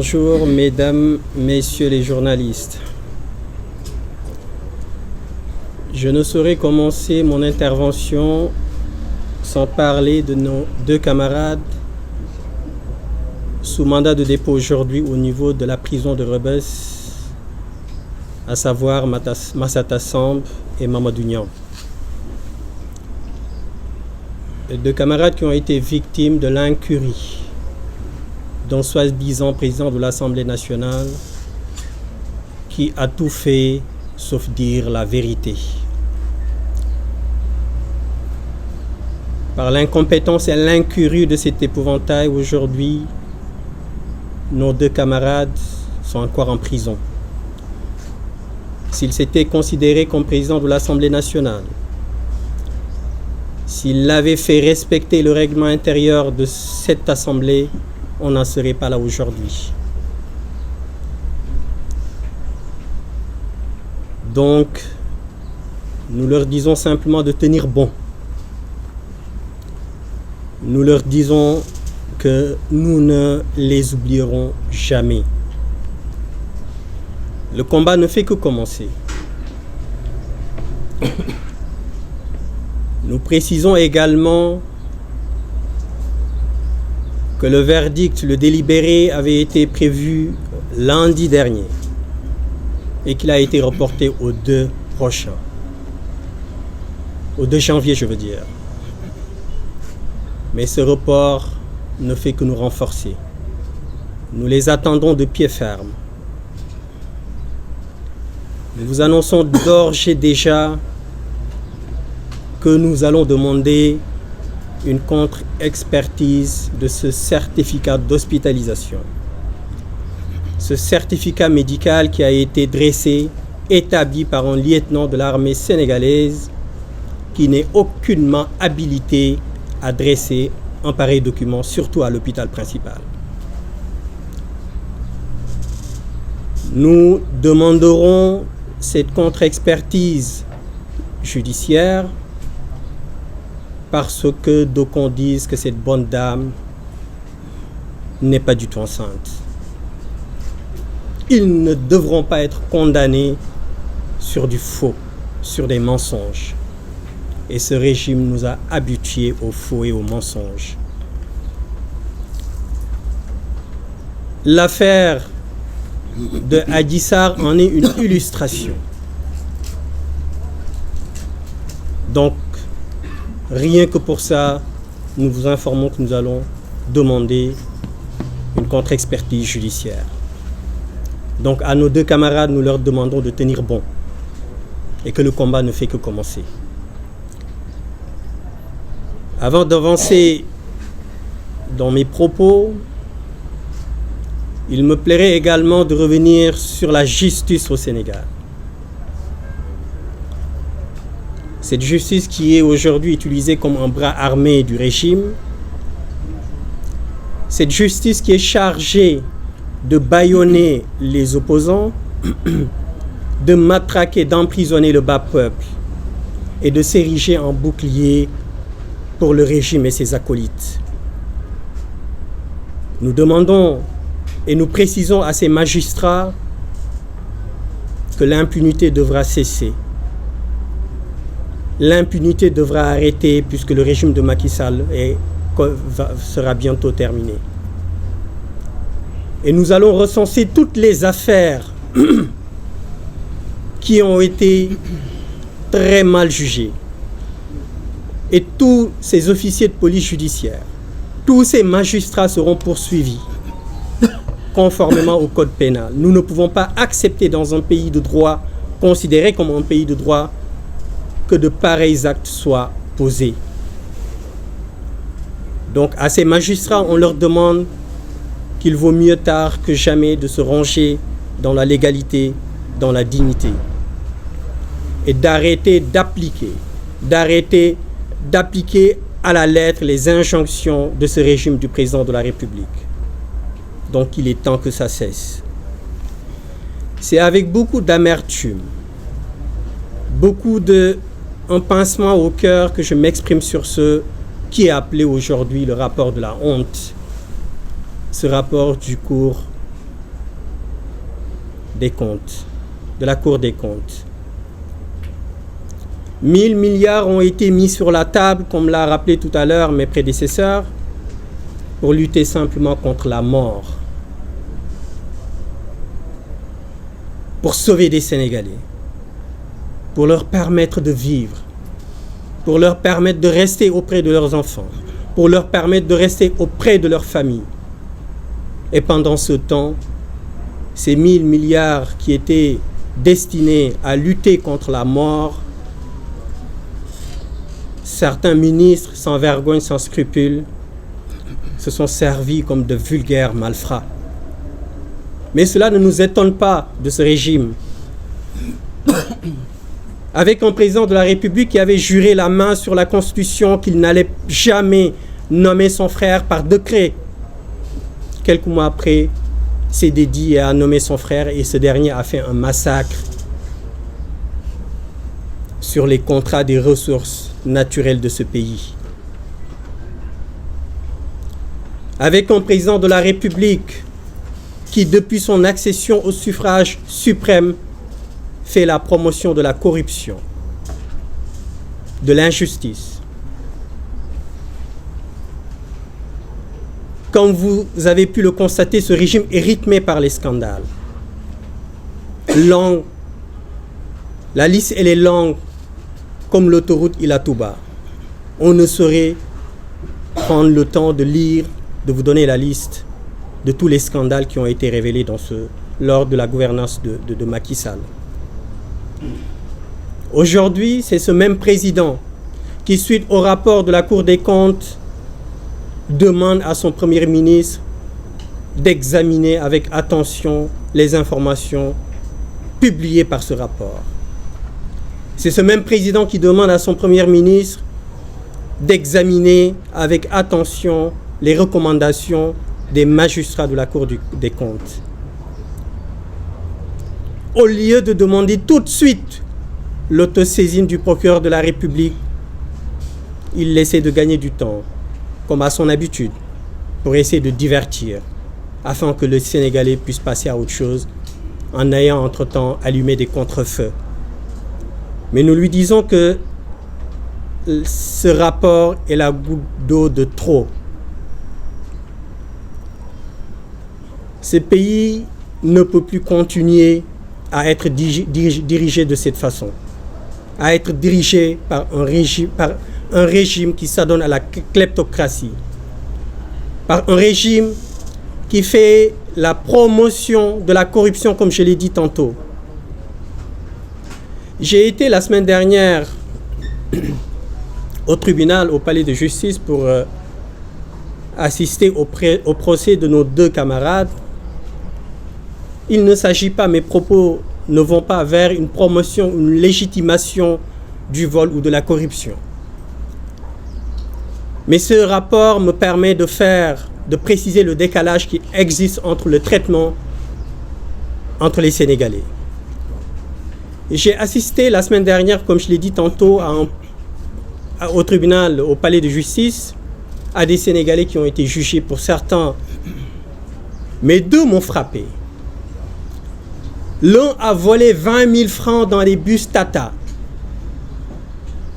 Bonjour mesdames, messieurs les journalistes. Je ne saurais commencer mon intervention sans parler de nos deux camarades sous mandat de dépôt aujourd'hui au niveau de la prison de Rebeuss, à savoir Massata Samb et Mamadou Niang. Deux camarades qui ont été victimes de l'incurie d'un soi-disant président de l'Assemblée nationale qui a tout fait sauf dire la vérité. Par l'incompétence et l'incurie de cet épouvantail, aujourd'hui, nos deux camarades sont encore en prison. S'ils s'étaient considérés comme président de l'Assemblée nationale, s'il avait fait respecter le règlement intérieur de cette Assemblée, on n'en serait pas là aujourd'hui. Donc, nous leur disons simplement de tenir bon. Nous leur disons que nous ne les oublierons jamais. Le combat ne fait que commencer. Nous précisons également que le verdict, le délibéré, avait été prévu lundi dernier et qu'il a été reporté au 2 prochain. Au 2 janvier, je veux dire. Mais ce report ne fait que nous renforcer. Nous les attendons de pied ferme. Nous vous annonçons d'ores et déjà que nous allons demander une contre-expertise de ce certificat d'hospitalisation. Ce certificat médical qui a été dressé, établi par un lieutenant de l'armée sénégalaise qui n'est aucunement habilité à dresser un pareil document, surtout à l'hôpital principal. Nous demanderons cette contre-expertise judiciaire parce que d'aucuns disent que cette bonne dame n'est pas du tout enceinte. Ils ne devront pas être condamnés sur du faux, sur des mensonges. Et ce régime nous a habitués au faux et aux mensonges. L'affaire de Adji Sarr en est une illustration. Donc, rien que pour ça, nous vous informons que nous allons demander une contre-expertise judiciaire. Donc, à nos deux camarades, nous leur demandons de tenir bon et que le combat ne fait que commencer. Avant d'avancer dans mes propos, il me plairait également de revenir sur la justice au Sénégal. Cette justice qui est aujourd'hui utilisée comme un bras armé du régime, cette justice qui est chargée de bâillonner les opposants, de matraquer, d'emprisonner le bas peuple et de s'ériger en bouclier pour le régime et ses acolytes. Nous demandons et nous précisons à ces magistrats que l'impunité devra cesser. L'impunité devra arrêter puisque le régime de Macky Sall sera bientôt terminé. Et nous allons recenser toutes les affaires qui ont été très mal jugées. Et tous ces officiers de police judiciaire, tous ces magistrats seront poursuivis conformément au code pénal. Nous ne pouvons pas accepter dans un pays de droit, considéré comme un pays de droit, que de pareils actes soient posés. Donc à ces magistrats, on leur demande qu'il vaut mieux tard que jamais de se ranger dans la légalité, dans la dignité. Et d'arrêter d'appliquer à la lettre les injonctions de ce régime du président de la République. Donc il est temps que ça cesse. C'est avec beaucoup d'amertume, un pincement au cœur que je m'exprime sur ce qui est appelé aujourd'hui le rapport de la honte. Ce rapport du cours des comptes, de la Cour des comptes. 1000 milliards ont été mis sur la table, comme l'a rappelé tout à l'heure mes prédécesseurs, pour lutter simplement contre la mort, pour sauver des Sénégalais, pour leur permettre de vivre, pour leur permettre de rester auprès de leurs enfants, pour leur permettre de rester auprès de leur famille. Et pendant ce temps, ces 1000 milliards qui étaient destinés à lutter contre la mort, certains ministres sans vergogne, sans scrupules, se sont servis comme de vulgaires malfrats. Mais cela ne nous étonne pas de ce régime. Avec un président de la République qui avait juré la main sur la Constitution qu'il n'allait jamais nommer son frère par décret. Quelques mois après, s'est dédié à nommer son frère et ce dernier a fait un massacre sur les contrats des ressources naturelles de ce pays. Avec un président de la République qui, depuis son accession au suffrage suprême, fait la promotion de la corruption, de l'injustice. Comme vous avez pu le constater, ce régime est rythmé par les scandales. La liste, elle est longue, comme l'autoroute Ila Touba. On ne saurait prendre le temps de lire, de vous donner la liste de tous les scandales qui ont été révélés lors de la gouvernance de Macky Sall. Aujourd'hui, c'est ce même président qui, suite au rapport de la Cour des comptes, demande à son Premier ministre d'examiner avec attention les informations publiées par ce rapport. C'est ce même président qui demande à son Premier ministre d'examiner avec attention les recommandations des magistrats de la Cour des comptes. Au lieu de demander tout de suite l'autosaisine du procureur de la République, il essaie de gagner du temps, comme à son habitude, pour essayer de divertir, afin que le Sénégalais puisse passer à autre chose, en ayant entre-temps allumé des contre-feux. Mais nous lui disons que ce rapport est la goutte d'eau de trop. Ce pays ne peut plus continuer à être dirigé de cette façon, à être dirigé par un régime qui s'adonne à la kleptocratie, par un régime qui fait la promotion de la corruption, comme je l'ai dit tantôt. J'ai été la semaine dernière au tribunal, au palais de justice, pour assister au procès de nos deux camarades. Il ne s'agit pas, mes propos ne vont pas vers une promotion, une légitimation du vol ou de la corruption. Mais ce rapport me permet de préciser le décalage qui existe entre le traitement entre les Sénégalais. J'ai assisté la semaine dernière, comme je l'ai dit tantôt, au tribunal, au palais de justice, à des Sénégalais qui ont été jugés pour certains. Mais deux m'ont frappé. L'un a volé 20 000 francs dans les bus Tata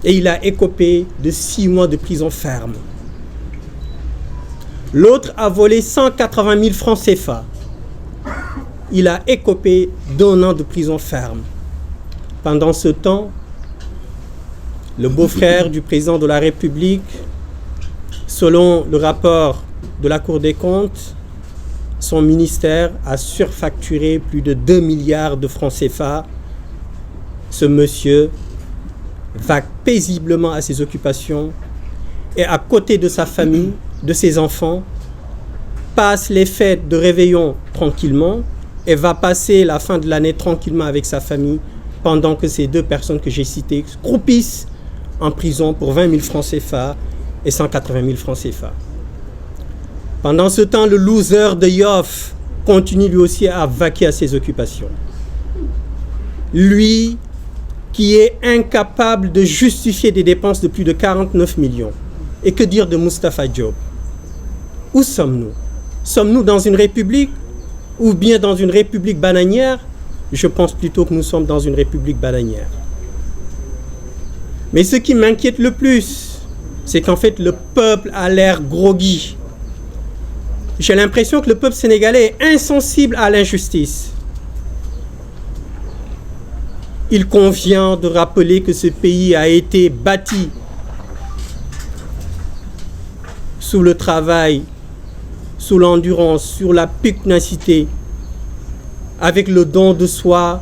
et il a écopé de 6 mois de prison ferme. L'autre a volé 180 000 francs CFA. Il a écopé d'1 an de prison ferme. Pendant ce temps, le beau-frère du président de la République, selon le rapport de la Cour des comptes, son ministère a surfacturé plus de 2 milliards de francs CFA. Ce monsieur va paisiblement à ses occupations et à côté de sa famille, de ses enfants, passe les fêtes de réveillon tranquillement et va passer la fin de l'année tranquillement avec sa famille pendant que ces deux personnes que j'ai citées croupissent en prison pour 20 000 francs CFA et 180 000 francs CFA. Pendant ce temps, le loser de Yoff continue lui aussi à vaquer à ses occupations. Lui qui est incapable de justifier des dépenses de plus de 49 millions. Et que dire de Moustapha Diop? Où sommes-nous? Sommes-nous dans une république ou bien dans une république bananière je pense plutôt que nous sommes dans une république bananière. Mais ce qui m'inquiète le plus, c'est qu'en fait, le peuple a l'air groggy. J'ai l'impression que le peuple sénégalais est insensible à l'injustice. Il convient de rappeler que ce pays a été bâti sous le travail, sous l'endurance, sur la pugnacité, avec le don de soi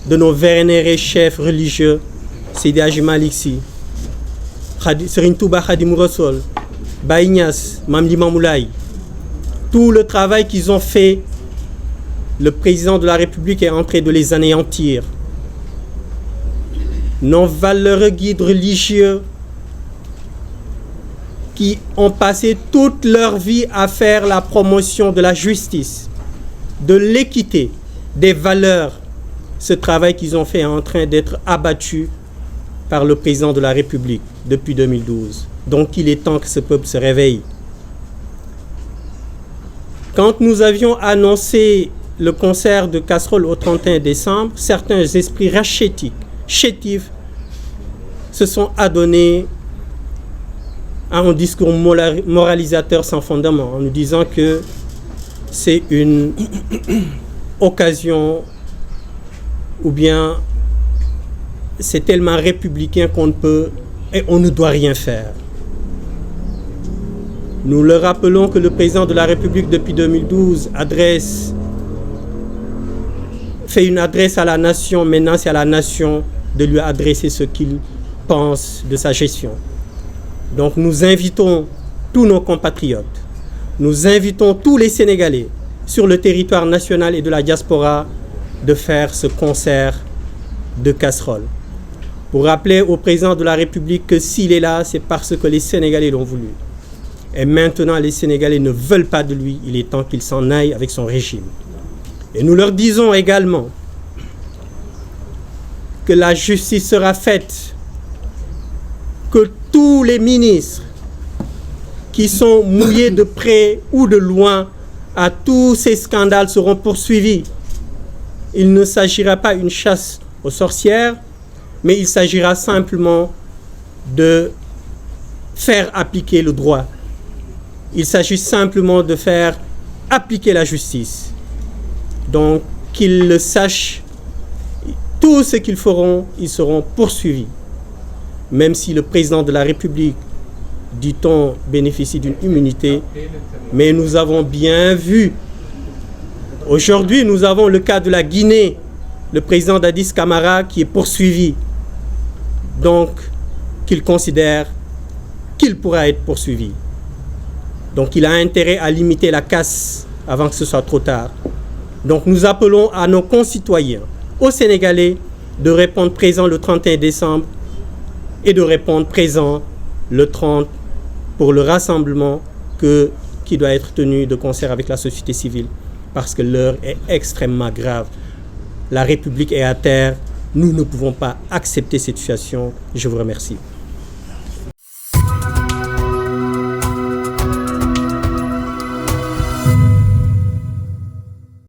de nos vénérés chefs religieux, Seydi Hadji Malick Sy, Serigne Touba Khadimou Rassoul, Baye Niass, Mame Limamou Laye. Tout le travail qu'ils ont fait, le président de la République est en train de les anéantir. Nos valeureux guides religieux qui ont passé toute leur vie à faire la promotion de la justice, de l'équité, des valeurs. Ce travail qu'ils ont fait est en train d'être abattu par le président de la République depuis 2012. Donc il est temps que ce peuple se réveille. Quand nous avions annoncé le concert de casseroles au 31 décembre, certains esprits chétifs, se sont adonnés à un discours moralisateur sans fondement, en nous disant que c'est une occasion ou bien c'est tellement républicain qu'on ne peut et on ne doit rien faire. Nous leur rappelons que le président de la République depuis 2012 fait une adresse à la nation. Maintenant, c'est à la nation de lui adresser ce qu'il pense de sa gestion. Donc nous invitons tous nos compatriotes, nous invitons tous les Sénégalais sur le territoire national et de la diaspora de faire ce concert de casseroles. Pour rappeler au président de la République que s'il est là, c'est parce que les Sénégalais l'ont voulu. Et maintenant, les Sénégalais ne veulent pas de lui. Il est temps qu'il s'en aille avec son régime. Et nous leur disons également que la justice sera faite, que tous les ministres qui sont mouillés de près ou de loin à tous ces scandales seront poursuivis. Il ne s'agira pas d'une chasse aux sorcières, mais il s'agira simplement de faire appliquer le droit. Il s'agit simplement de faire appliquer la justice. Donc, qu'ils le sachent, tout ce qu'ils feront, ils seront poursuivis. Même si le président de la République, dit-on, bénéficie d'une immunité, mais nous avons bien vu. Aujourd'hui, nous avons le cas de la Guinée, le président Dadis Camara qui est poursuivi. Donc, qu'il considère qu'il pourra être poursuivi. Donc, il a intérêt à limiter la casse avant que ce soit trop tard. Donc, nous appelons à nos concitoyens, aux Sénégalais, de répondre présent le 31 décembre et de répondre présent le 30 pour le rassemblement qui doit être tenu de concert avec la société civile, parce que l'heure est extrêmement grave. La République est à terre. Nous ne pouvons pas accepter cette situation. Je vous remercie.